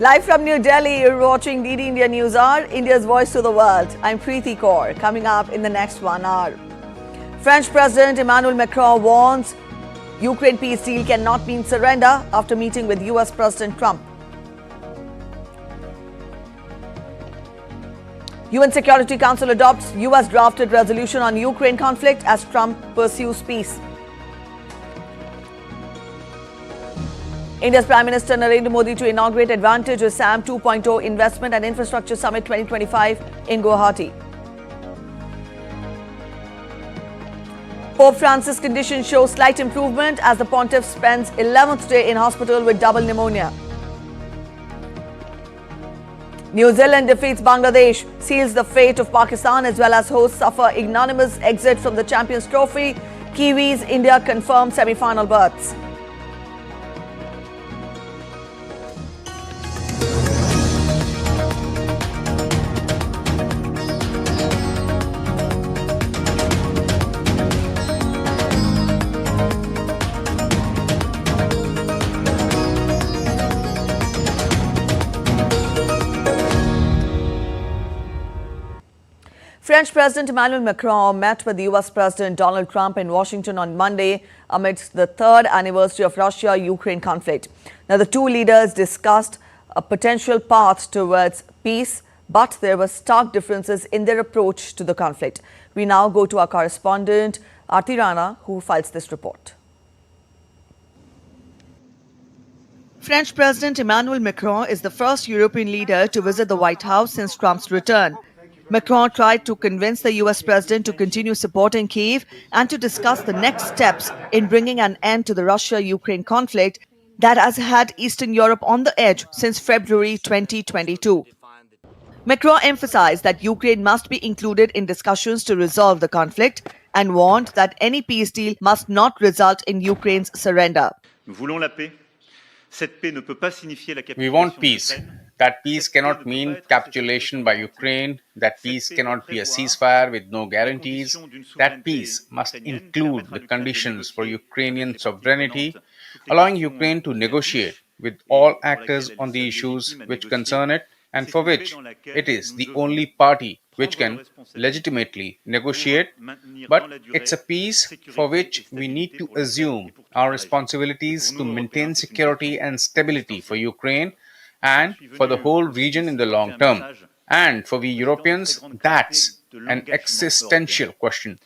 Live from New Delhi, you're watching DD India News Hour, India's voice to the world. I'm Preeti Kaur. Coming up in the next 1 hour. French President Emmanuel Macron warns Ukraine peace deal cannot mean surrender after meeting with US President Trump. UN Security Council adopts US drafted resolution on Ukraine conflict as Trump pursues peace. India's Prime Minister Narendra Modi to inaugurate Advantage Assam 2.0 Investment and Infrastructure Summit 2025 in Guwahati. Pope Francis' condition shows slight improvement as the pontiff spends 11th day in hospital with double pneumonia. New Zealand defeats Bangladesh, seals the fate of Pakistan as well as hosts suffer ignominious exit from the Champions Trophy. Kiwis, India confirmed semi-final berths. French President Emmanuel Macron met with US President Donald Trump in Washington on Monday amidst the third anniversary of Russia-Ukraine conflict. Now, the two leaders discussed a potential path towards peace, but there were stark differences in their approach to the conflict. We now go to our correspondent, Aarti Rana, who files this report. French President Emmanuel Macron is the first European leader to visit the White House since Trump's return. Macron tried to convince the US president to continue supporting Kyiv and to discuss the next steps in bringing an end to the Russia-Ukraine conflict that has had Eastern Europe on the edge since February 2022. Macron emphasized that Ukraine must be included in discussions to resolve the conflict and warned that any peace deal must not result in Ukraine's surrender. We want peace. That peace cannot mean capitulation by Ukraine. That peace cannot be a ceasefire with no guarantees. That peace must include the conditions for Ukrainian sovereignty, allowing Ukraine to negotiate with all actors on the issues which concern it and for which it is the only party which can legitimately negotiate. But it's a peace for which we need to assume our responsibilities to maintain security and stability for Ukraine and for the whole region in the long term. And for we Europeans, that's an existential question.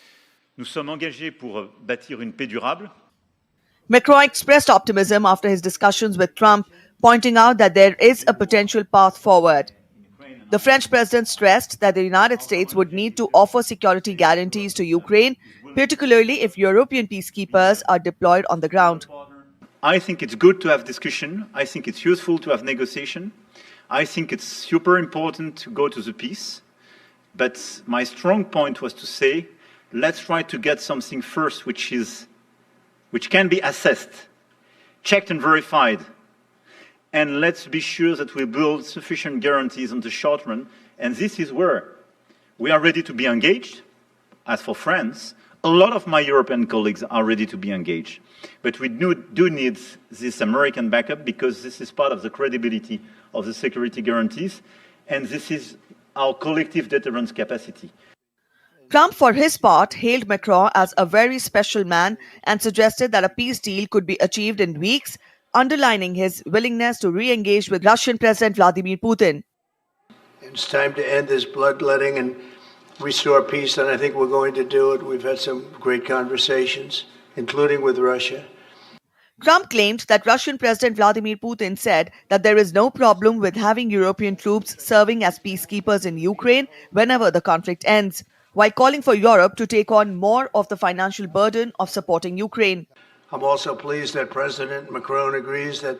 Macron expressed optimism after his discussions with Trump, pointing out that there is a potential path forward. The French president stressed that the United States would need to offer security guarantees to Ukraine, particularly if European peacekeepers are deployed on the ground. I think it's good to have discussion. I think it's useful to have negotiation. I think it's super important to go to the peace. But my strong point was to say, let's try to get something first which can be assessed, checked and verified. And let's be sure that we build sufficient guarantees on the short run. And this is where we are ready to be engaged. As for France, a lot of my European colleagues are ready to be engaged. But we do need this American backup because this is part of the credibility of the security guarantees, and this is our collective deterrence capacity. Trump, for his part, hailed Macron as a very special man and suggested that a peace deal could be achieved in weeks, underlining his willingness to re-engage with Russian President Vladimir Putin. It's time to end this bloodletting and restore peace, and I think we're going to do it. We've had some great conversations, including with Russia. Trump claimed that Russian President Vladimir Putin said that there is no problem with having European troops serving as peacekeepers in Ukraine whenever the conflict ends, while calling for Europe to take on more of the financial burden of supporting Ukraine. I'm also pleased that President Macron agrees that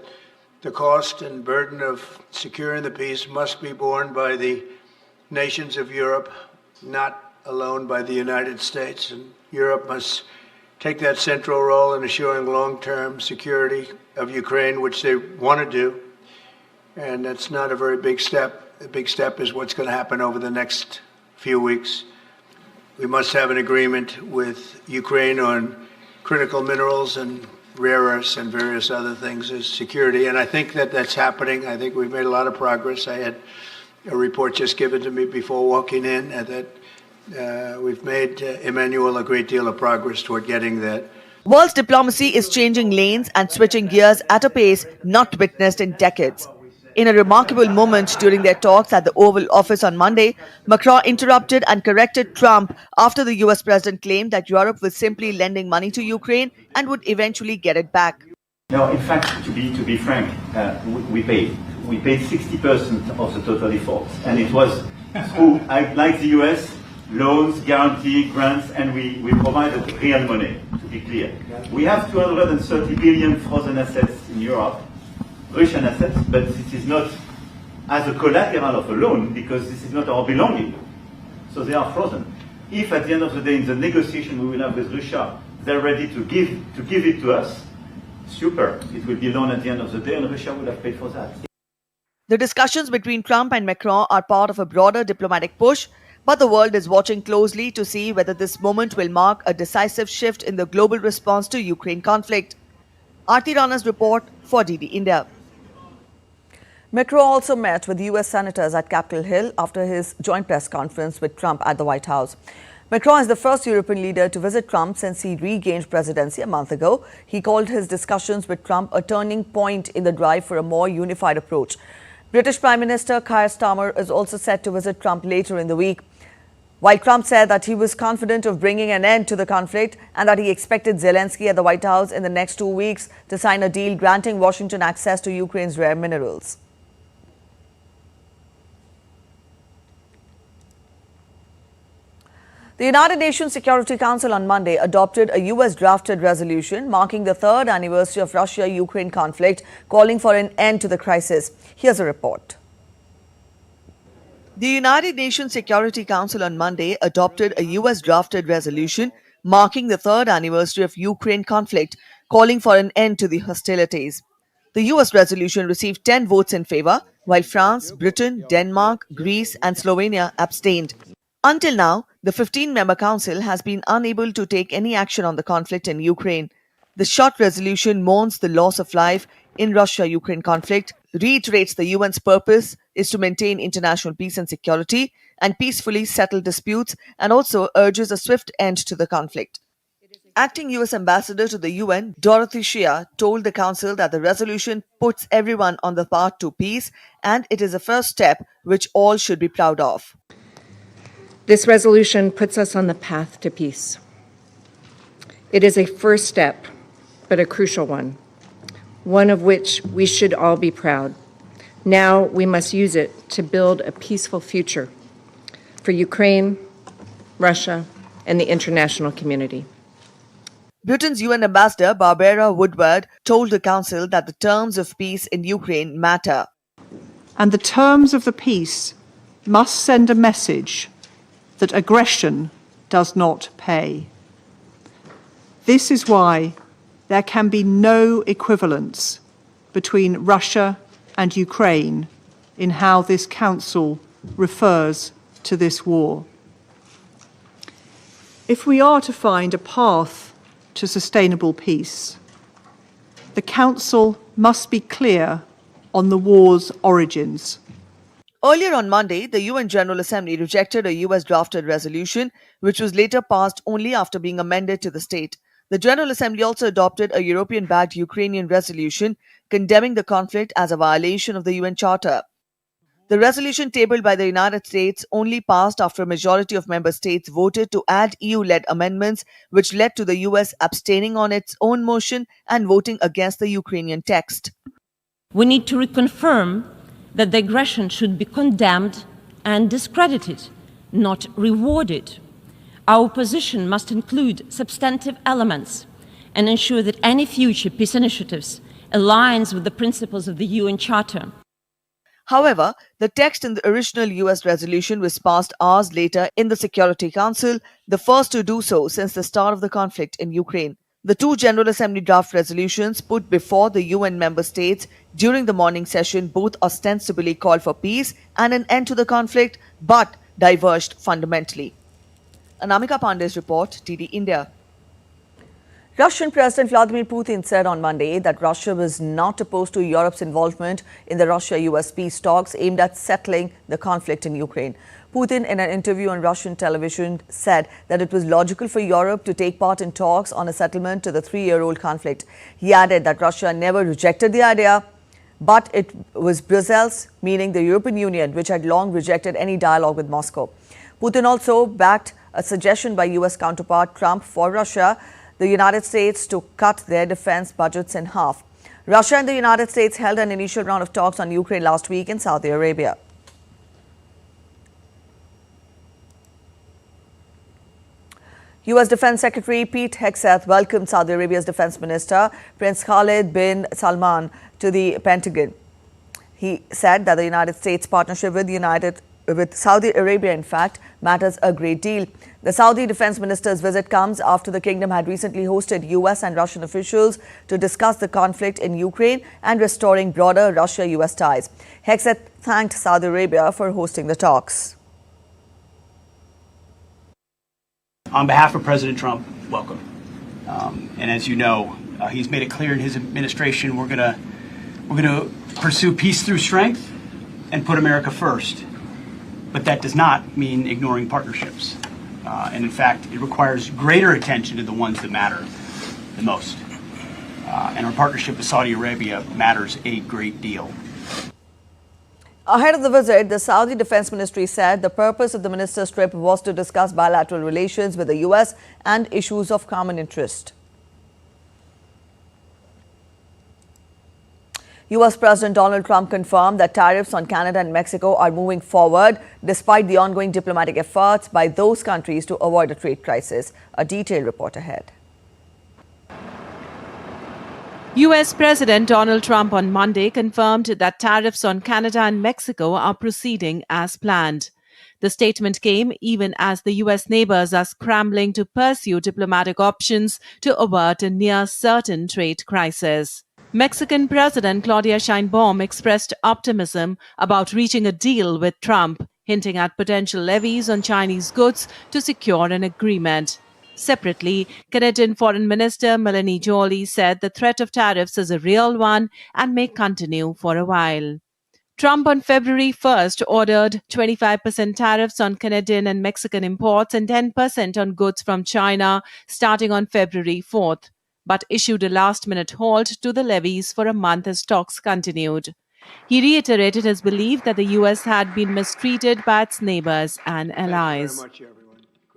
the cost and burden of securing the peace must be borne by the nations of Europe, not alone by the United States. And Europe must take that central role in assuring long-term security of Ukraine, which they want to do. And that's not a very big step. The big step is what's going to happen over the next few weeks. We must have an agreement with Ukraine on critical minerals and rare earths and various other things is security. And I think that that's happening. I think we've made a lot of progress. I had a report just given to me before walking in that we've made, Emmanuel, a great deal of progress toward getting that. World diplomacy is changing lanes and switching gears at a pace not witnessed in decades. In a remarkable moment during their talks at the Oval Office on Monday, Macron interrupted and corrected Trump after the US president claimed that Europe was simply lending money to Ukraine and would eventually get it back. No, in fact, to be frank, we paid 60% of the total effort, and it was through, like the US, loans, guarantee, grants, and we provided real money, to be clear. We have 230 billion frozen assets in Europe, Russian assets, but this is not as a collateral of a loan because this is not our belonging. So they are frozen. If at the end of the day in the negotiation we will have with Russia, they're ready to give it to us, super. It will be loan at the end of the day and Russia will have paid for that. The discussions between Trump and Macron are part of a broader diplomatic push, but the world is watching closely to see whether this moment will mark a decisive shift in the global response to Ukraine conflict. Aarti Rana's report for DD India. Macron also met with US senators at Capitol Hill after his joint press conference with Trump at the White House. Macron is the first European leader to visit Trump since he regained presidency a month ago. He called his discussions with Trump a turning point in the drive for a more unified approach. British Prime Minister Keir Starmer is also set to visit Trump later in the week. While Trump said that he was confident of bringing an end to the conflict and that he expected Zelensky at the White House in the next 2 weeks to sign a deal granting Washington access to Ukraine's rare minerals. The United Nations Security Council on Monday adopted a US-drafted resolution marking the third anniversary of Russia-Ukraine conflict, calling for an end to the crisis. Here's a report. The United Nations Security Council on Monday adopted a US-drafted resolution marking the third anniversary of Ukraine conflict, calling for an end to the hostilities. The US resolution received 10 votes in favor, while France, Britain, Denmark, Greece and Slovenia abstained. Until now, the 15-member council has been unable to take any action on the conflict in Ukraine. The short resolution mourns the loss of life in Russia-Ukraine conflict, reiterates the UN's purpose is to maintain international peace and security and peacefully settle disputes, and also urges a swift end to the conflict. Acting US Ambassador to the UN, Doordarshan, told the council that the resolution puts everyone on the path to peace and it is a first step which all should be proud of. This resolution puts us on the path to peace. It is a first step, but a crucial one of which we should all be proud. Now we must use it to build a peaceful future for Ukraine, Russia, and the international community. Britain's UN Ambassador Barbara Woodward told the council that the terms of peace in Ukraine matter. And the terms of the peace must send a message that aggression does not pay. This is why there can be no equivalence between Russia and Ukraine in how this Council refers to this war. If we are to find a path to sustainable peace, the Council must be clear on the war's origins. Earlier on Monday, the UN General Assembly rejected a US-drafted resolution, which was later passed only after being amended to the state. The General Assembly also adopted a European-backed Ukrainian resolution condemning the conflict as a violation of the UN Charter. The resolution tabled by the United States only passed after a majority of member states voted to add EU-led amendments, which led to the US abstaining on its own motion and voting against the Ukrainian text. We need to reconfirm that the aggression should be condemned and discredited, not rewarded. Our position must include substantive elements and ensure that any future peace initiatives aligns with the principles of the UN Charter. However, the text in the original US resolution was passed hours later in the Security Council, the first to do so since the start of the conflict in Ukraine. The two General Assembly draft resolutions put before the UN member states during the morning session both ostensibly called for peace and an end to the conflict, but diverged fundamentally. Anamika Pandey's report, TD India. Russian President Vladimir Putin said on Monday that Russia was not opposed to Europe's involvement in the Russia-US peace talks aimed at settling the conflict in Ukraine. Putin, in an interview on Russian television, said that it was logical for Europe to take part in talks on a settlement to the three-year-old conflict. He added that Russia never rejected the idea, but it was Brussels, meaning the European Union, which had long rejected any dialogue with Moscow. Putin also backed a suggestion by US counterpart Trump for Russia, the United States, to cut their defense budgets in half. Russia and the United States held an initial round of talks on Ukraine last week in Saudi Arabia. U.S. Defense Secretary Pete Hegseth welcomed Saudi Arabia's Defense Minister Prince Khalid bin Salman to the Pentagon. He said that the United States' partnership with Saudi Arabia, in fact, matters a great deal. The Saudi Defense Minister's visit comes after the kingdom had recently hosted U.S. and Russian officials to discuss the conflict in Ukraine and restoring broader Russia-U.S. ties. Hegseth thanked Saudi Arabia for hosting the talks. On behalf of President Trump, welcome. And as you know, he's made it clear in his administration we're gonna pursue peace through strength and put America first. But that does not mean ignoring partnerships. And in fact, it requires greater attention to the ones that matter the most. And our partnership with Saudi Arabia matters a great deal. Ahead of the visit, the Saudi Defense Ministry said the purpose of the minister's trip was to discuss bilateral relations with the U.S. and issues of common interest. U.S. President Donald Trump confirmed that tariffs on Canada and Mexico are moving forward despite the ongoing diplomatic efforts by those countries to avoid a trade crisis. A detailed report ahead. U.S. President Donald Trump on Monday confirmed that tariffs on Canada and Mexico are proceeding as planned. The statement came even as the U.S. neighbors are scrambling to pursue diplomatic options to avert a near-certain trade crisis. Mexican President Claudia Sheinbaum expressed optimism about reaching a deal with Trump, hinting at potential levies on Chinese goods to secure an agreement. Separately, Canadian Foreign Minister Melanie Joly said the threat of tariffs is a real one and may continue for a while. Trump on February 1st ordered 25% tariffs on Canadian and Mexican imports and 10% on goods from China starting on February 4th, but issued a last-minute halt to the levies for a month as talks continued. He reiterated his belief that the U.S. had been mistreated by its neighbors and allies. Thank you very much, everyone.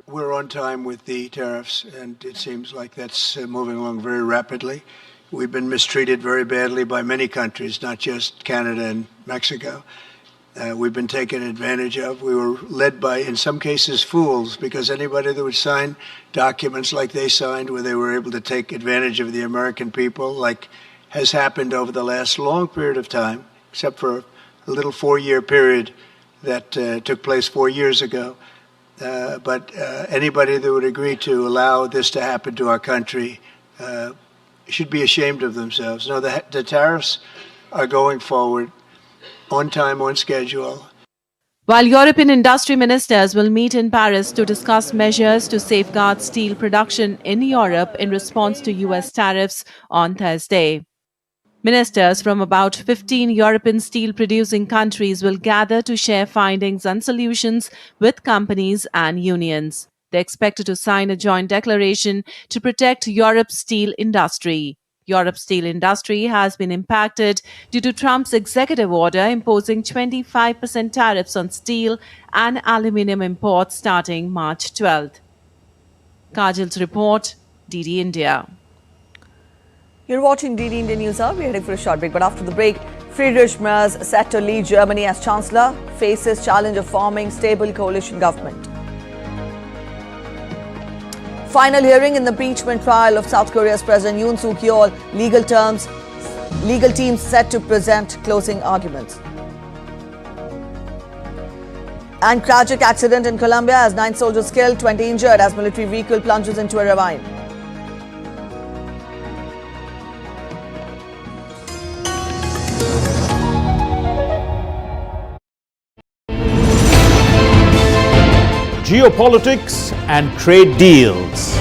We're on time with the tariffs, and it seems like that's moving along very rapidly. We've been mistreated very badly by many countries, not just Canada and Mexico. We've been taken advantage of. We were led by, in some cases, fools, because anybody that would sign documents like they signed, where they were able to take advantage of the American people, like has happened over the last long period of time, except for a little 4-year period that took place 4 years ago. But anybody that would agree to allow this to happen to our country should be ashamed of themselves. No, the tariffs are going forward on time, on schedule. While European industry ministers will meet in Paris to discuss measures to safeguard steel production in Europe in response to U.S. tariffs on Thursday. Ministers from about 15 European steel-producing countries will gather to share findings and solutions with companies and unions. They're expected to sign a joint declaration to protect Europe's steel industry. Europe's steel industry has been impacted due to Trump's executive order imposing 25% tariffs on steel and aluminium imports starting March 12th. Kajal's report, DD India. You're watching DD India News Hour. We're heading for a short break, but after the break, Friedrich Merz, set to lead Germany as Chancellor, faces challenge of forming stable coalition government. Final hearing in the impeachment trial of South Korea's President Yoon Suk-yeol. Legal teams set to present closing arguments. And tragic accident in Colombia as 9 soldiers killed, 20 injured as military vehicle plunges into a ravine. Geopolitics and trade deals.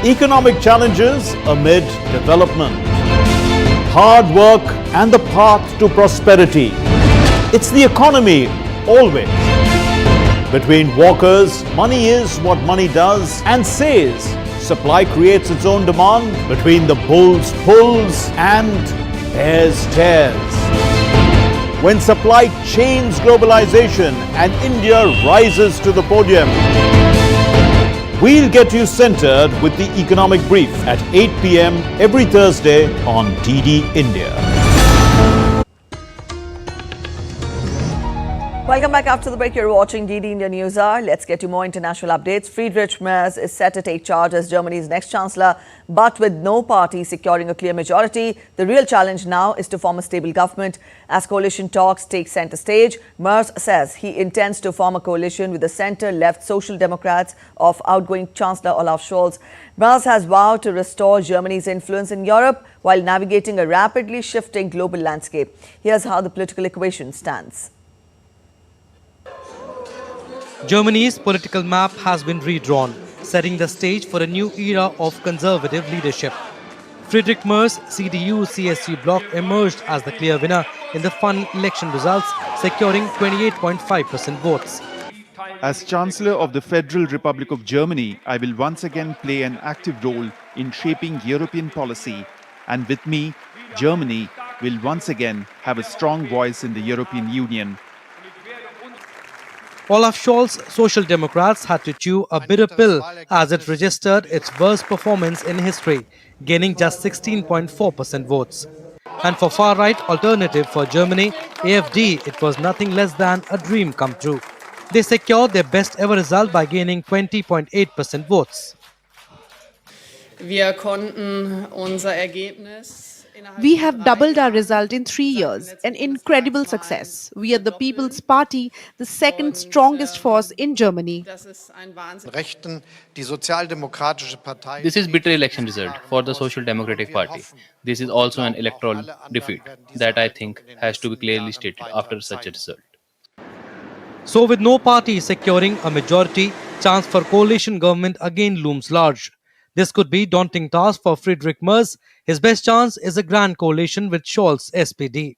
Economic challenges amid development. Hard work and the path to prosperity. It's the economy, always. Between walkers, money is what money does and says. Supply creates its own demand. Between the bulls pulls and bears tears. When supply chains globalization and India rises to the podium. We'll get you centered with the Economic Brief at 8 p.m. every Thursday on DD India. Welcome back after the break. You're watching DD India News Hour. Let's get you more international updates. Friedrich Merz is set to take charge as Germany's next chancellor, but with no party securing a clear majority. The real challenge now is to form a stable government. As coalition talks take center stage, Merz says he intends to form a coalition with the centre-left Social Democrats of outgoing Chancellor Olaf Scholz. Merz has vowed to restore Germany's influence in Europe while navigating a rapidly shifting global landscape. Here's how the political equation stands. Germany's political map has been redrawn, setting the stage for a new era of conservative leadership. Friedrich Merz, CDU-CSU bloc emerged as the clear winner in the final election results, securing 28.5% votes. As Chancellor of the Federal Republic of Germany, I will once again play an active role in shaping European policy, and with me, Germany will once again have a strong voice in the European Union. Olaf Scholz's Social Democrats had to chew a bitter pill as it registered its worst performance in history, gaining just 16.4% votes. And for far-right Alternative for Germany, AfD, it was nothing less than a dream come true. They secured their best ever result by gaining 20.8% votes. We have doubled our result in 3 years, an incredible success. We are the People's Party, the second strongest force in Germany. This is bitter election result for the Social Democratic Party. This is also an electoral defeat that I think has to be clearly stated after such a result. So with no party securing a majority, chance for coalition government again looms large. This could be a daunting task for Friedrich Merz. His best chance is a grand coalition with Scholz' SPD.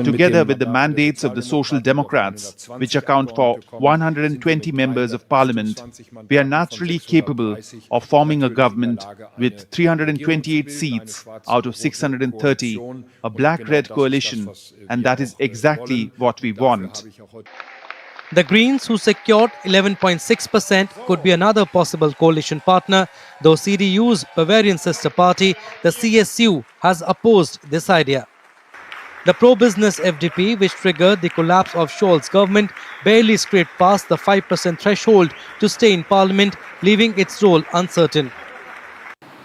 Together with the mandates of the Social Democrats, which account for 120 members of parliament, we are naturally capable of forming a government with 328 seats out of 630, a black-red coalition, and that is exactly what we want. The Greens, who secured 11.6%, could be another possible coalition partner, though CDU's Bavarian sister party, the CSU, has opposed this idea. The pro-business FDP, which triggered the collapse of Scholz's government, barely scraped past the 5% threshold to stay in parliament, leaving its role uncertain.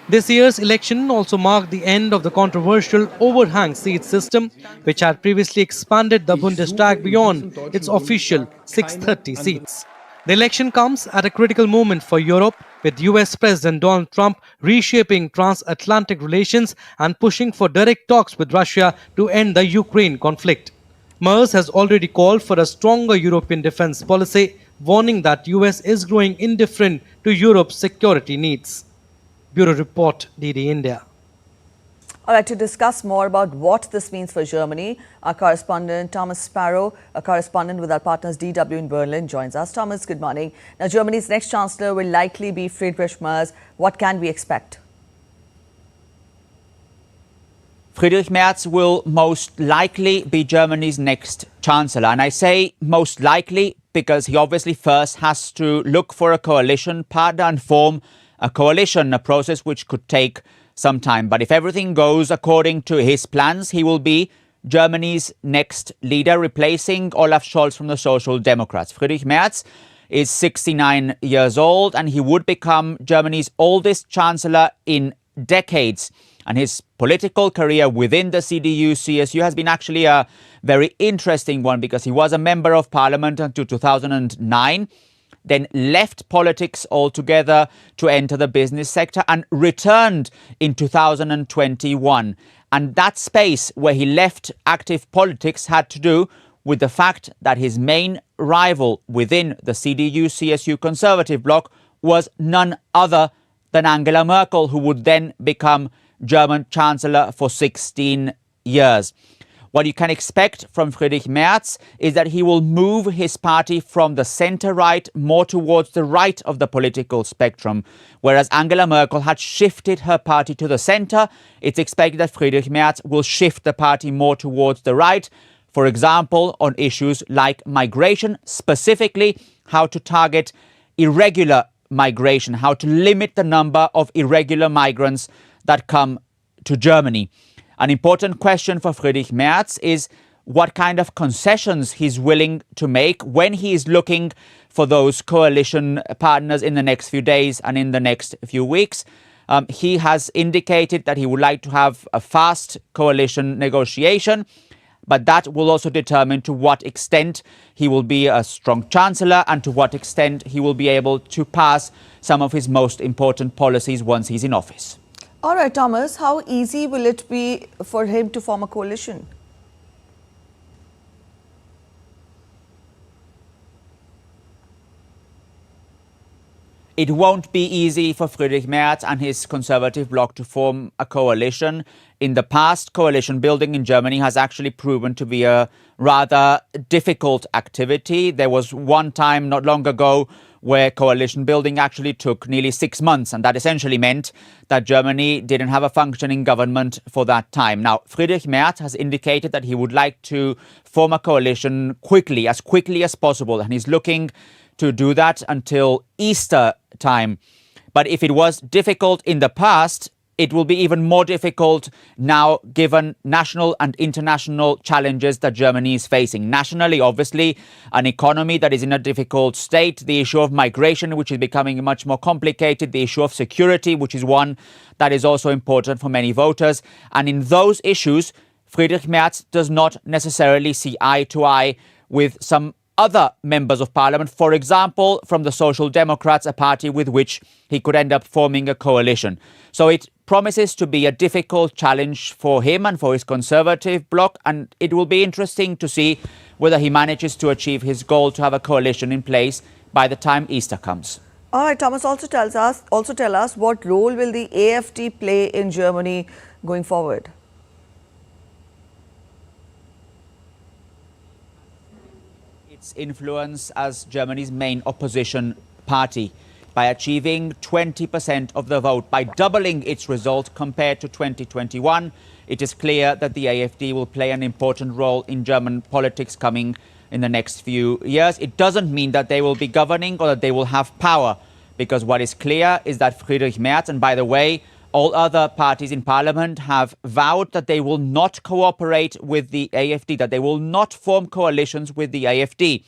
This year's election also marked the end of the controversial overhang seat system, which had previously expanded the Bundestag beyond its official 630 seats. The election comes at a critical moment for Europe, with US President Donald Trump reshaping transatlantic relations and pushing for direct talks with Russia to end the Ukraine conflict. Merz has already called for a stronger European defense policy, warning that US is growing indifferent to Europe's security needs. Bureau Report, DD India. All right, to discuss more about what this means for Germany, our correspondent Thomas Sparrow, a correspondent with our partners DW in Berlin, joins us. Thomas, good morning. Now, Germany's next chancellor will likely be Friedrich Merz. What can we expect? Friedrich Merz will most likely be Germany's next chancellor. And I say most likely because he obviously first has to look for a coalition partner and form a coalition, a process which could take some time. But if everything goes according to his plans, he will be Germany's next leader, replacing Olaf Scholz from the Social Democrats. Friedrich Merz is 69 years old and he would become Germany's oldest chancellor in decades. And his political career within the CDU-CSU has been actually a very interesting one, because he was a member of parliament until 2009, then left politics altogether to enter the business sector and returned in 2021. And that space where he left active politics had to do with the fact that his main rival within the CDU-CSU Conservative bloc was none other than Angela Merkel, who would then become German Chancellor for 16 years. What you can expect from Friedrich Merz is that he will move his party from the center-right more towards the right of the political spectrum. Whereas Angela Merkel had shifted her party to the center, it's expected that Friedrich Merz will shift the party more towards the right, for example, on issues like migration, specifically how to target irregular migration, how to limit the number of irregular migrants that come to Germany. An important question for Friedrich Merz is what kind of concessions he's willing to make when he is looking for those coalition partners in the next few days and in the next few weeks. He has indicated that he would like to have a fast coalition negotiation, but that will also determine to what extent he will be a strong chancellor and to what extent he will be able to pass some of his most important policies once he's in office. All right, Thomas, how easy will it be for him to form a coalition? It won't be easy for Friedrich Merz and his conservative bloc to form a coalition. In the past, coalition building in Germany has actually proven to be a rather difficult activity. There was one time not long ago where coalition building actually took nearly 6 months, and that essentially meant that Germany didn't have a functioning government for that time. Now, Friedrich Merz has indicated that he would like to form a coalition quickly as possible, and he's looking to do that until Easter time. But if it was difficult in the past, it will be even more difficult now, given national and international challenges that Germany is facing. Nationally, obviously, an economy that is in a difficult state, the issue of migration, which is becoming much more complicated, the issue of security, which is one that is also important for many voters. And in those issues, Friedrich Merz does not necessarily see eye to eye with some other members of parliament, for example, from the Social Democrats, a party with which he could end up forming a coalition. So it promises to be a difficult challenge for him and for his conservative bloc, and it will be interesting to see whether he manages to achieve his goal to have a coalition in place by the time Easter comes. All right, Thomas, also tell us what role will the AfD play in Germany going forward? Its influence as Germany's main opposition party by achieving 20% of the vote, by doubling its result compared to 2021. It is clear that the AfD will play an important role in German politics coming in the next few years. It doesn't mean that they will be governing or that they will have power, because what is clear is that Friedrich Merz, and by the way, all other parties in parliament, have vowed that they will not cooperate with the AfD, that they will not form coalitions with the AfD.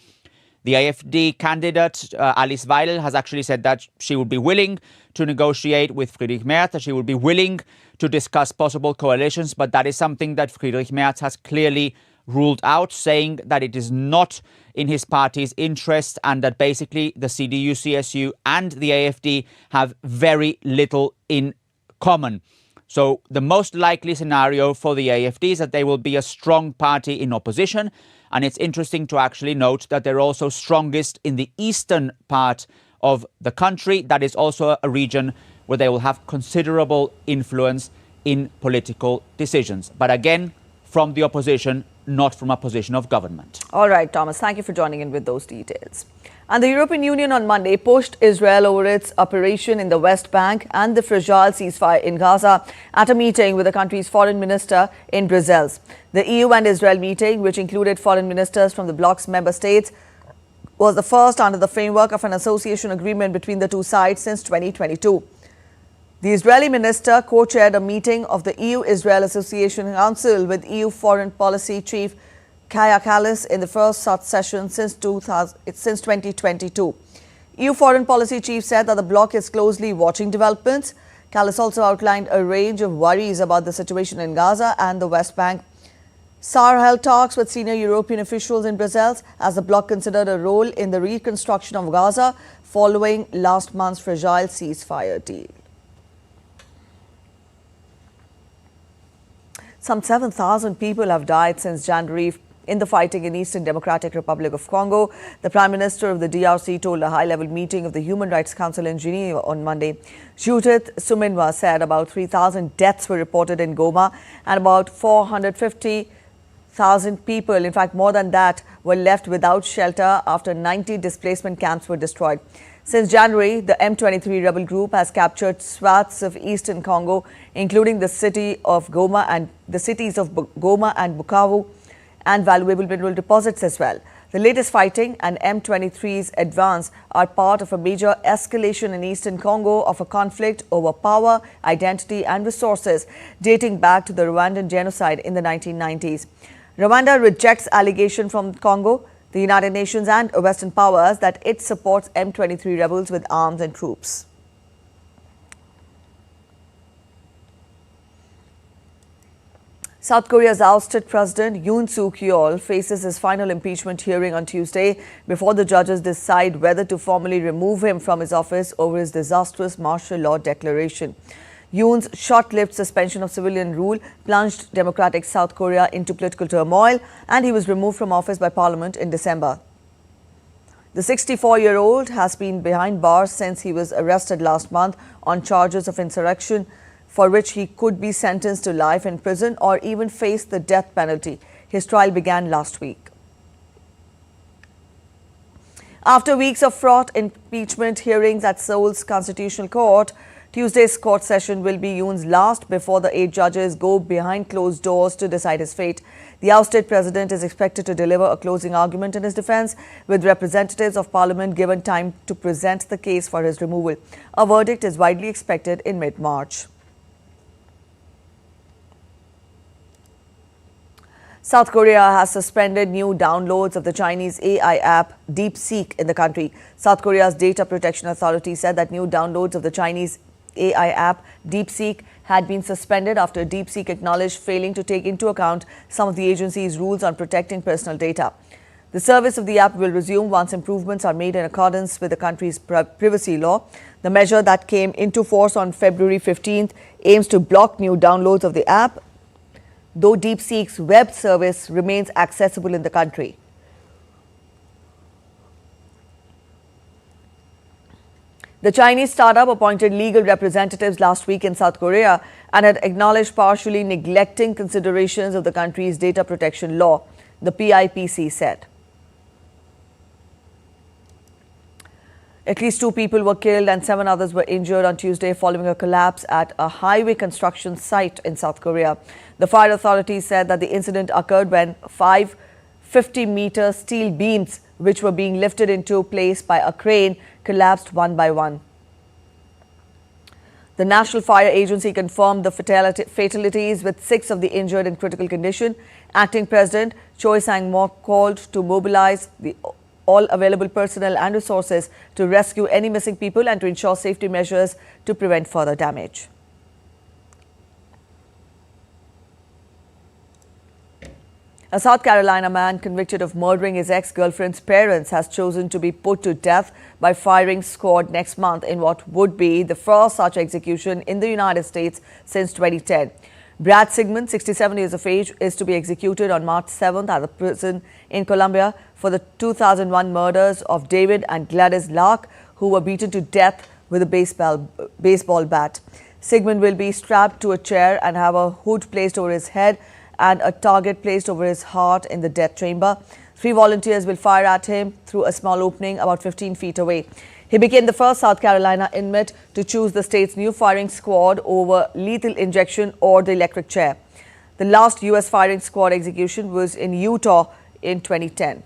The AfD candidate, Alice Weidel, has actually said that she would be willing to negotiate with Friedrich Merz, that she would be willing to discuss possible coalitions, but that is something that Friedrich Merz has clearly ruled out, saying that it is not in his party's interest and that basically the CDU, CSU and the AfD have very little in common. So the most likely scenario for the AfD is that they will be a strong party in opposition. And it's interesting to actually note that they're also strongest in the eastern part of the country. That is also a region where they will have considerable influence in political decisions. But again, from the opposition, not from a position of government. All right, Thomas, thank you for joining in with those details. And the European Union on Monday pushed Israel over its operation in the West Bank and the fragile ceasefire in Gaza at a meeting with the country's foreign minister in Brussels. The EU and Israel meeting, which included foreign ministers from the bloc's member states, was the first under the framework of an association agreement between the two sides since 2022. The Israeli minister co-chaired a meeting of the EU-Israel Association Council with EU Foreign Policy Chief Kaja Kallas in the first such session since 2022. EU Foreign Policy Chief said that the bloc is closely watching developments. Kallas also outlined a range of worries about the situation in Gaza and the West Bank. Saar held talks with senior European officials in Brussels as the bloc considered a role in the reconstruction of Gaza following last month's fragile ceasefire deal. Some 7,000 people have died since January in the fighting in Eastern Democratic Republic of Congo. The Prime Minister of the DRC told a high-level meeting of the Human Rights Council in Geneva on Monday. Judith Suminwa said about 3,000 deaths were reported in Goma and about 450,000 people, in fact more than that, were left without shelter after 90 displacement camps were destroyed. Since January, the M23 rebel group has captured swaths of eastern Congo, including the cities of Goma and Bukavu, and valuable mineral deposits as well. The latest fighting and M23's advance are part of a major escalation in eastern Congo of a conflict over power, identity and resources dating back to the Rwandan genocide in the 1990s. Rwanda rejects allegation from Congo, the United Nations and Western powers that it supports M23 rebels with arms and troops. South Korea's ousted President Yoon Suk-yeol faces his final impeachment hearing on Tuesday before the judges decide whether to formally remove him from his office over his disastrous martial law declaration. Yoon's short-lived suspension of civilian rule plunged democratic South Korea into political turmoil, and he was removed from office by parliament in December. The 64-year-old has been behind bars since he was arrested last month on charges of insurrection, for which he could be sentenced to life in prison or even face the death penalty. His trial began last week. After weeks of fraught impeachment hearings at Seoul's Constitutional Court, Tuesday's court session will be Yoon's last before the 8 judges go behind closed doors to decide his fate. The ousted president is expected to deliver a closing argument in his defense, with representatives of parliament given time to present the case for his removal. A verdict is widely expected in mid-March. South Korea has suspended new downloads of the Chinese AI app DeepSeek in the country. South Korea's Data Protection Authority said that new downloads of the Chinese AI app DeepSeek had been suspended after DeepSeek acknowledged failing to take into account some of the agency's rules on protecting personal data. The service of the app will resume once improvements are made in accordance with the country's privacy law. The measure that came into force on February 15th aims to block new downloads of the app, though DeepSeek's web service remains accessible in the country. The Chinese startup appointed legal representatives last week in South Korea and had acknowledged partially neglecting considerations of the country's data protection law, the PIPC said. At least 2 people were killed and 7 others were injured on Tuesday following a collapse at a highway construction site in South Korea. The fire authorities said that the incident occurred when 5 50-meter steel beams, which were being lifted into place by a crane, collapsed one by one. The National Fire Agency confirmed the fatalities, with 6 of the injured in critical condition. Acting President Choi Sang-mok called to mobilize all available personnel and resources to rescue any missing people and to ensure safety measures to prevent further damage. A South Carolina man convicted of murdering his ex-girlfriend's parents has chosen to be put to death by firing squad next month in what would be the first such execution in the United States since 2010. Brad Sigmund, 67 years of age, is to be executed on March 7th at a prison in Columbia for the 2001 murders of David and Gladys Lark, who were beaten to death with a baseball bat. Sigmund will be strapped to a chair and have a hood placed over his head and a target placed over his heart in the death chamber. 3 volunteers will fire at him through a small opening about 15 feet away. He became the first South Carolina inmate to choose the state's new firing squad over lethal injection or the electric chair. The last U.S. firing squad execution was in Utah in 2010.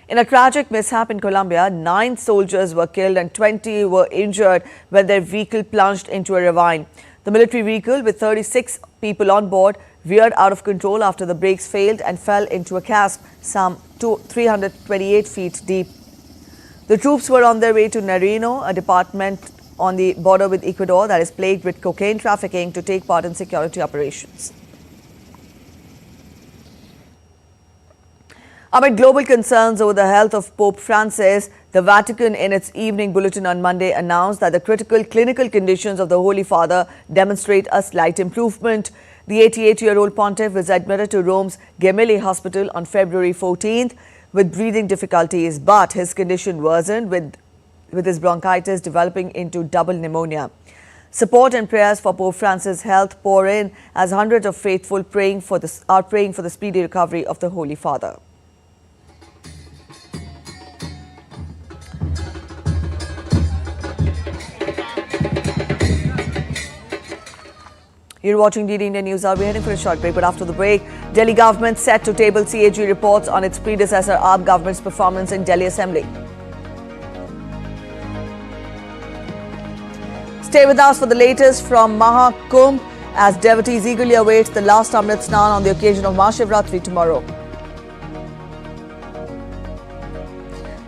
In a tragic mishap in Colombia, 9 soldiers were killed and 20 were injured when their vehicle plunged into a ravine. The military vehicle, with 36 people on board, veered out of control after the brakes failed and fell into a chasm some 328 feet deep. The troops were on their way to Nariño, a department on the border with Ecuador that is plagued with cocaine trafficking, to take part in security operations. Amid global concerns over the health of Pope Francis, the Vatican, in its evening bulletin on Monday, announced that the critical clinical conditions of the Holy Father demonstrate a slight improvement. The 88-year-old pontiff was admitted to Rome's Gemelli Hospital on February 14th with breathing difficulties, but his condition worsened with his bronchitis developing into double pneumonia. Support and prayers for Pope Francis' health pour in as hundreds of faithful are praying for the speedy recovery of the Holy Father. You're watching DD India News Hour. We're heading for a short break, but after the break, Delhi government set to table CAG reports on its predecessor AAP government's performance in Delhi Assembly. Stay with us for the latest from Mahakumbh as devotees eagerly await the last Amrit Snan on the occasion of Mahashivratri tomorrow.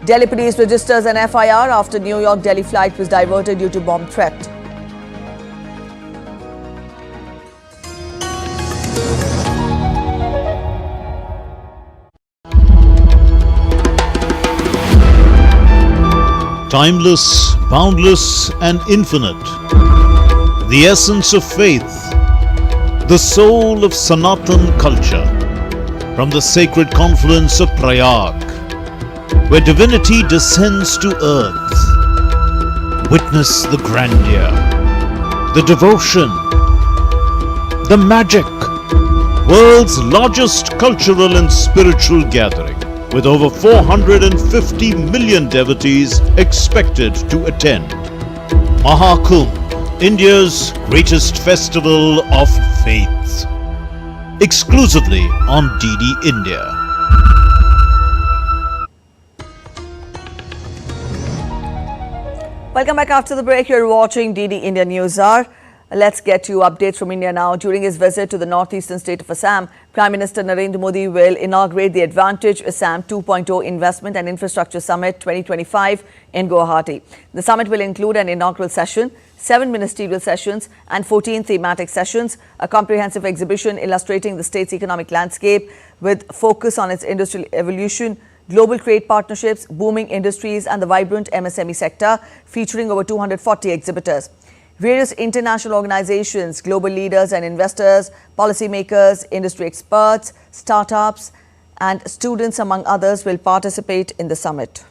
Delhi police registers an FIR after New York-Delhi flight was diverted due to bomb threat. Timeless, boundless, and infinite. The essence of faith, the soul of Sanatan culture. From the sacred confluence of Prayag, where divinity descends to earth. Witness the grandeur, the devotion, the magic. World's largest cultural and spiritual gathering, with over 450 million devotees expected to attend. Mahakumbh, India's greatest festival of faith. Exclusively on DD India. Welcome back after the break. You're watching DD India News Hour. Let's get to updates from India now. During his visit to the northeastern state of Assam, Prime Minister Narendra Modi will inaugurate the Advantage Assam 2.0 Investment and Infrastructure Summit 2025 in Guwahati. The summit will include an inaugural session, 7 ministerial sessions and 14 thematic sessions, a comprehensive exhibition illustrating the state's economic landscape with focus on its industrial evolution, global trade partnerships, booming industries and the vibrant MSME sector, featuring over 240 exhibitors. Various international organizations, global leaders and investors, policymakers, industry experts, startups and students, among others, will participate in the summit.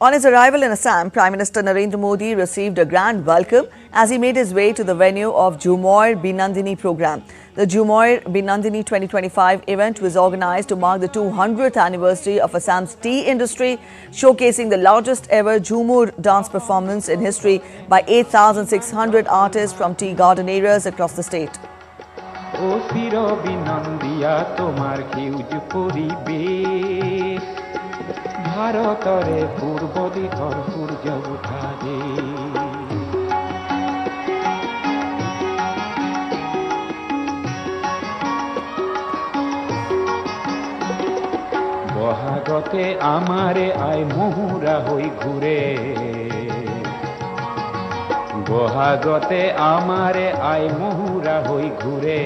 On his arrival in Assam, Prime Minister Narendra Modi received a grand welcome as he made his way to the venue of Jhumoir Binandini program. The Jhumoir Binandini 2025 event was organized to mark the 200th anniversary of Assam's tea industry, showcasing the largest ever Jhumur dance performance in history by 8,600 artists from tea garden areas across the state. ভারতরে পূর্ব দিগর সূর্য উঠা দে বহাগতে আমারে আয় মহুরা হই ঘুরে বহাগতে আমারে আয় মহুরা হই ঘুরে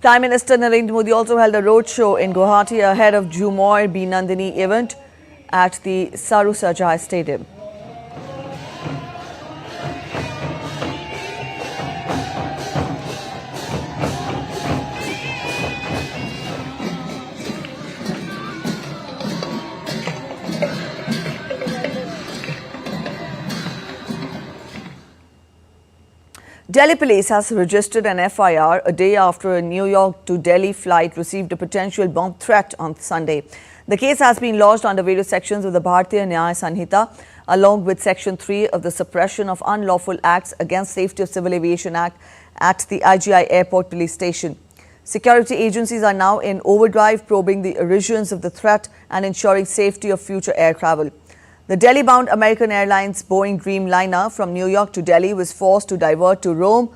Prime Minister Narendra Modi also held a roadshow in Guwahati ahead of Jhumoir Binandini event at the Saru Sajai Stadium. Delhi police has registered an FIR a day after a New York to Delhi flight received a potential bomb threat on Sunday. The case has been lodged under various sections of the Bharatiya Nyaya Sanhita, along with Section 3 of the Suppression of Unlawful Acts Against Safety of Civil Aviation Act at the IGI Airport Police Station. Security agencies are now in overdrive, probing the origins of the threat and ensuring safety of future air travel. The Delhi-bound American Airlines Boeing Dreamliner from New York to Delhi was forced to divert to Rome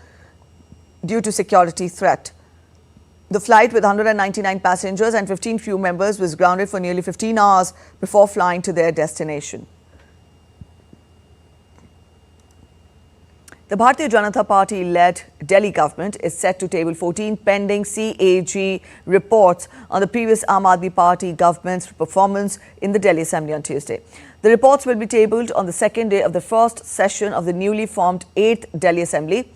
due to security threat. The flight with 199 passengers and 15 crew members was grounded for nearly 15 hours before flying to their destination. The Bharatiya Janata Party-led Delhi government is set to table 14 pending CAG reports on the previous Aam Aadmi Party government's performance in the Delhi Assembly on Tuesday. The reports will be tabled on the second day of the first session of the newly formed 8th Delhi Assembly.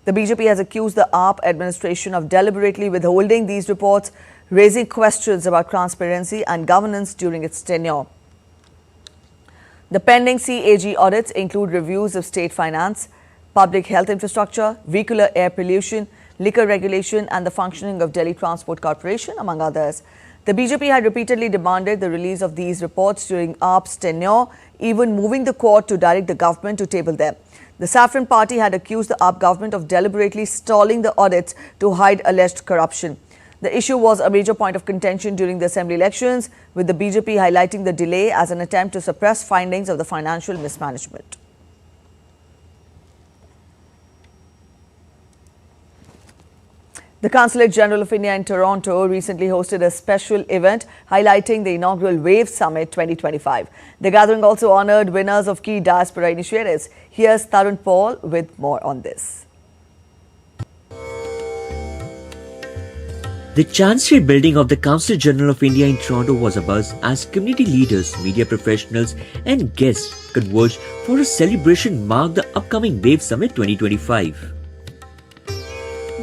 The BJP has accused the AAP administration of deliberately withholding these reports, raising questions about transparency and governance during its tenure. The pending CAG audits include reviews of state finance, public health infrastructure, vehicular air pollution, liquor regulation and the functioning of Delhi Transport Corporation, among others. The BJP had repeatedly demanded the release of these reports during AAP's tenure, even moving the court to direct the government to table them. The Saffron Party had accused the AAP government of deliberately stalling the audits to hide alleged corruption. The issue was a major point of contention during the assembly elections, with the BJP highlighting the delay as an attempt to suppress findings of the financial mismanagement. The Consulate General of India in Toronto recently hosted a special event highlighting the inaugural WAVE Summit 2025. The gathering also honored winners of key diaspora initiatives. Here's Tarun Paul with more on this. The Chancery building of the Consulate General of India in Toronto was abuzz as community leaders, media professionals and guests converged for a celebration mark the upcoming WAVE Summit 2025.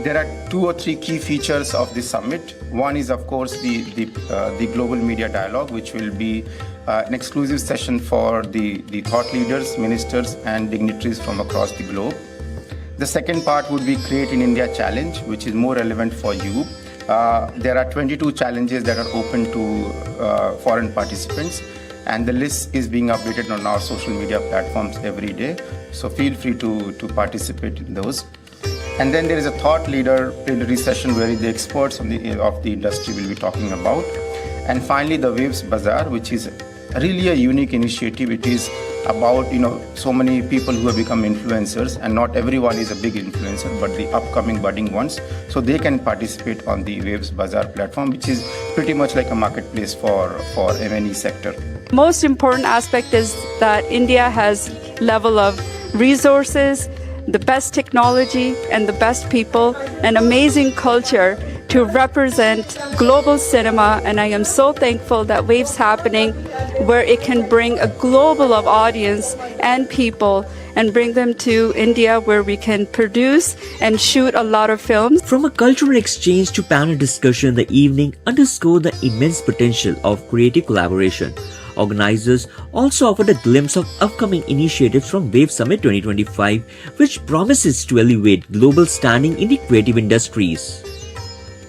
There are 2 or 3 key features of this summit. One is, of course, the global media dialogue, which will be an exclusive session for the thought leaders, ministers and dignitaries from across the globe. The second part would be Create in India Challenge, which is more relevant for you. There are 22 challenges that are open to foreign participants, and the list is being updated on our social media platforms every day. So feel free to participate in those. And then there is a thought leader plenary session where the experts of the industry will be talking about. And finally, the Waves Bazaar, which is really a unique initiative. It is about, so many people who have become influencers, and not everyone is a big influencer, but the upcoming budding ones. So they can participate on the Waves Bazaar platform, which is pretty much like a marketplace for M&E sector. Most important aspect is that India has level of resources, the best technology and the best people, an amazing culture to represent global cinema, and I am so thankful that WAVE's happening where it can bring a global of audience and people and bring them to India where we can produce and shoot a lot of films. From a cultural exchange to panel discussion, the evening underscored the immense potential of creative collaboration. Organizers also offered a glimpse of upcoming initiatives from WAVE Summit 2025, which promises to elevate global standing in the creative industries.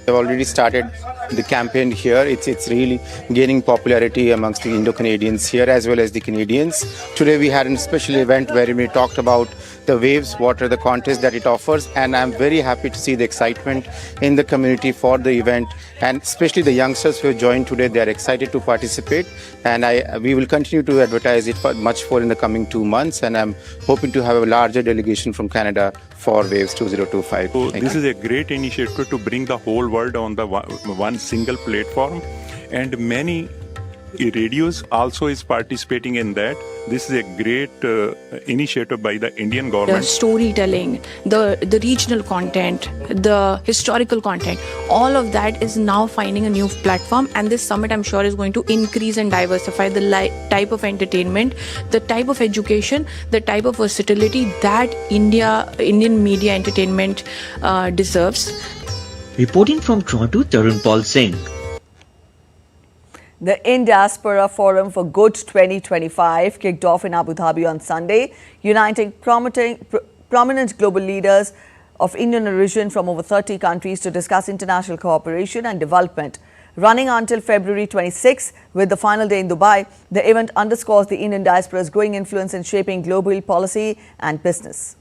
We've already started the campaign here. It's really gaining popularity amongst the Indo-Canadians here as well as the Canadians. Today we had a special event where we talked about the Waves, what are the contests that it offers, and I'm very happy to see the excitement in the community for the event, and especially the youngsters who have joined today. They are excited to participate, and we will continue to advertise it much more in the coming 2 months, and I'm hoping to have a larger delegation from Canada for Waves 2025. So this is a great initiative to bring the whole world on the one single platform, and many radios also is participating in that. This is a great initiative by the Indian government. The storytelling, the regional content, the historical content, all of that is now finding a new platform, and this summit, I'm sure, is going to increase and diversify the type of entertainment, the type of education, the type of versatility that Indian media entertainment deserves. Reporting from Toronto, Tarun Paul Singh. The In-Diaspora Forum for Good 2025 kicked off in Abu Dhabi on Sunday, uniting prominent global leaders of Indian origin from over 30 countries to discuss international cooperation and development. Running until February 26, with the final day in Dubai, the event underscores the Indian diaspora's growing influence in shaping global policy and business.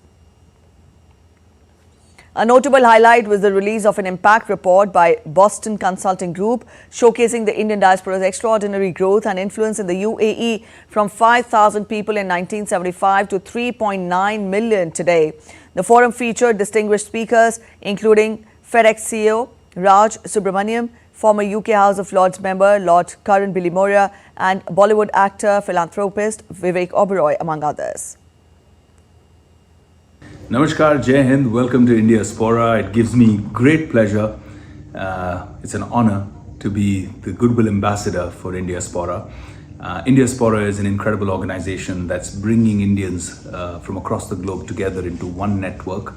A notable highlight was the release of an impact report by Boston Consulting Group, showcasing the Indian diaspora's extraordinary growth and influence in the UAE from 5,000 people in 1975 to 3.9 million today. The forum featured distinguished speakers, including FedEx CEO Raj Subramaniam, former UK House of Lords member Lord Karan Bilimoria, and Bollywood actor, philanthropist Vivek Oberoi, among others. Namaskar, Jai Hind, welcome to Diaspora. It gives me great pleasure. It's an honor to be the Goodwill Ambassador for Diaspora. Diaspora is an incredible organization that's bringing Indians from across the globe together into one network.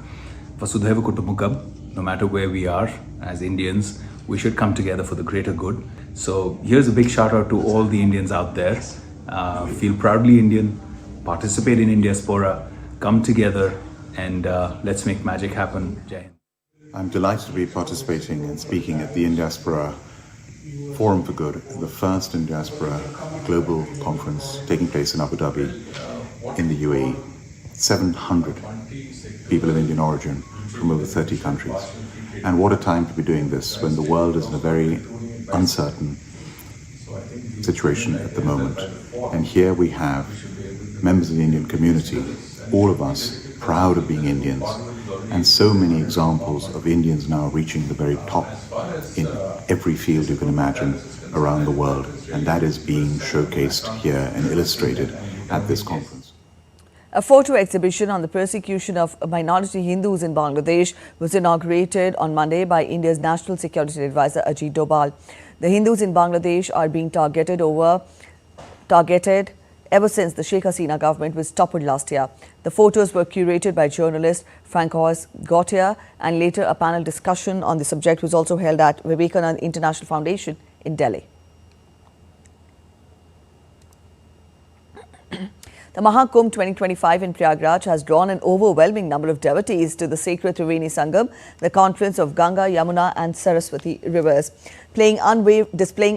Vasudhaiva Kutumbakam, no matter where we are as Indians, we should come together for the greater good. So here's a big shout out to all the Indians out there. Feel proudly Indian, participate in Diaspora, come together, and let's make magic happen. Jai Hind. I'm delighted to be participating and speaking at the Diaspora Forum for Good, the first Diaspora global conference taking place in Abu Dhabi in the UAE. 700 people of Indian origin from over 30 countries. And what a time to be doing this when the world is in a very uncertain situation at the moment. And here we have members of the Indian community, all of us proud of being Indians, and so many examples of Indians now reaching the very top in every field you can imagine around the world, and that is being showcased here and illustrated at this conference. A photo exhibition on the persecution of minority Hindus in Bangladesh was inaugurated on Monday by India's National Security Advisor Ajit Doval. The Hindus in Bangladesh are being targeted ever since the Sheikh Hasina government was toppled last year. The photos were curated by journalist Francois Gautier, and later a panel discussion on the subject was also held at Vivekananda International Foundation in Delhi. The Mahakumbh 2025 in Prayagraj has drawn an overwhelming number of devotees to the sacred Triveni Sangam, the confluence of Ganga, Yamuna and Saraswati rivers. Displaying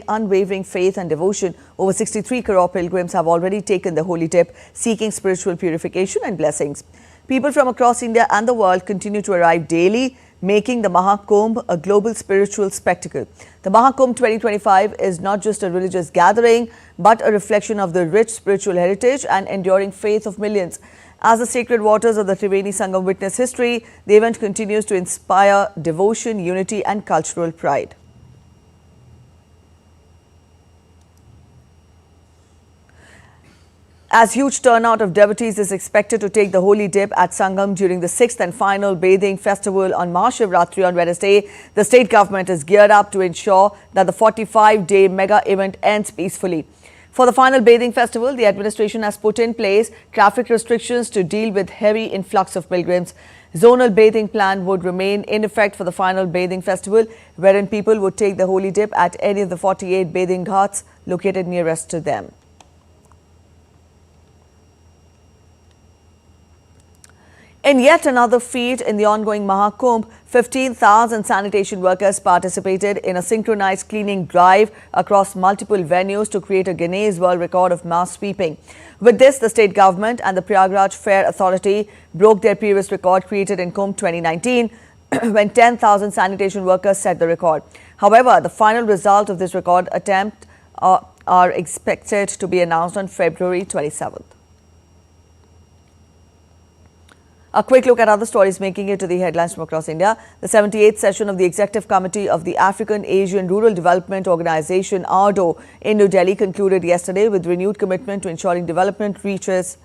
unwavering faith and devotion, over 63 crore pilgrims have already taken the holy dip, seeking spiritual purification and blessings. People from across India and the world continue to arrive daily, making the Mahakumbh a global spiritual spectacle. The Mahakumbh 2025 is not just a religious gathering, but a reflection of the rich spiritual heritage and enduring faith of millions. As the sacred waters of the Triveni Sangam witness history, the event continues to inspire devotion, unity and cultural pride. As huge turnout of devotees is expected to take the holy dip at Sangam during the 6th and final bathing festival on Mahashivratri on Wednesday, the state government is geared up to ensure that the 45-day mega event ends peacefully. For the final bathing festival, the administration has put in place traffic restrictions to deal with heavy influx of pilgrims. Zonal bathing plan would remain in effect for the final bathing festival, wherein people would take the holy dip at any of the 48 bathing ghats located nearest to them. In yet another feat in the ongoing Mahakumbh, 15,000 sanitation workers participated in a synchronized cleaning drive across multiple venues to create a Guinness World Record of mass sweeping. With this, the state government and the Prayagraj Fair Authority broke their previous record created in Kumbh 2019 when 10,000 sanitation workers set the record. However, the final result of this record attempt are expected to be announced on February 27th. A quick look at other stories making it to the headlines from across India. The 78th session of the Executive Committee of the African Asian Rural Development Organization, ARDO, in New Delhi concluded yesterday with renewed commitment to ensuring development reaches